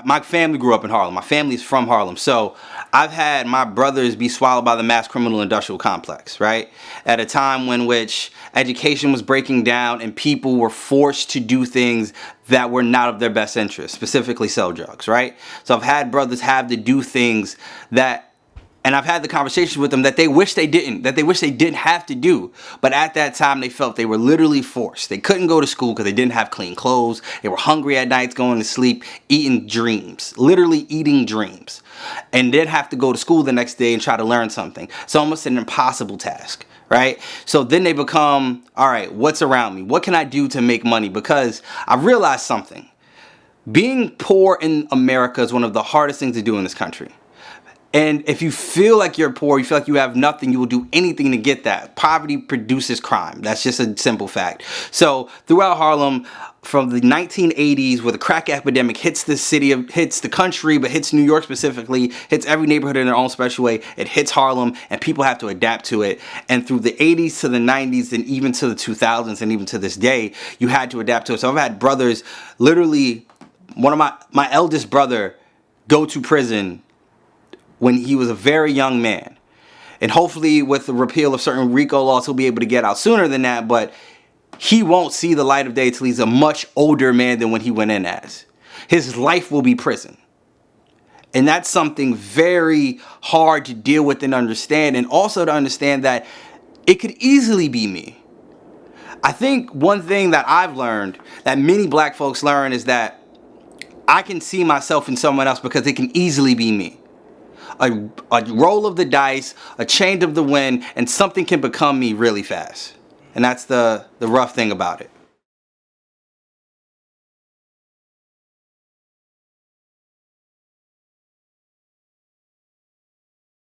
My family grew up in Harlem. My family's from Harlem. So I've had my brothers be swallowed by the mass criminal industrial complex, right? At a time when which education was breaking down and people were forced to do things that were not of their best interest, specifically sell drugs, right? So I've had brothers have to do things that, and I've had the conversations with them that they wish they didn't, have to do. But at that time, they felt they were literally forced. They couldn't go to school because they didn't have clean clothes. They were hungry at nights, going to sleep, eating dreams, literally eating dreams. And then have to go to school the next day and try to learn something. It's almost an impossible task, right? So then they become, all right, what's around me? What can I do to make money? Because I realized something. Being poor in America is one of the hardest things to do in this country. And if you feel like you're poor, you feel like you have nothing, you will do anything to get that. Poverty produces crime. That's just a simple fact. So throughout Harlem, from the 1980s, where the crack epidemic hits the city, hits the country, but hits New York specifically, hits every neighborhood in their own special way, it hits Harlem, and people have to adapt to it. And through the 80s to the 90s, and even to the 2000s, and even to this day, you had to adapt to it. So I've had brothers, literally, one of my eldest brother go to prison when he was a very young man. And hopefully with the repeal of certain RICO laws, he'll be able to get out sooner than that, but he won't see the light of day till he's a much older man than when he went in as. His life will be prison. And that's something very hard to deal with and understand, and also to understand that it could easily be me. I think one thing that I've learned, that many black folks learn, is that I can see myself in someone else because it can easily be me. A roll of the dice, a change of the wind, and something can become me really fast. And that's the rough thing about it.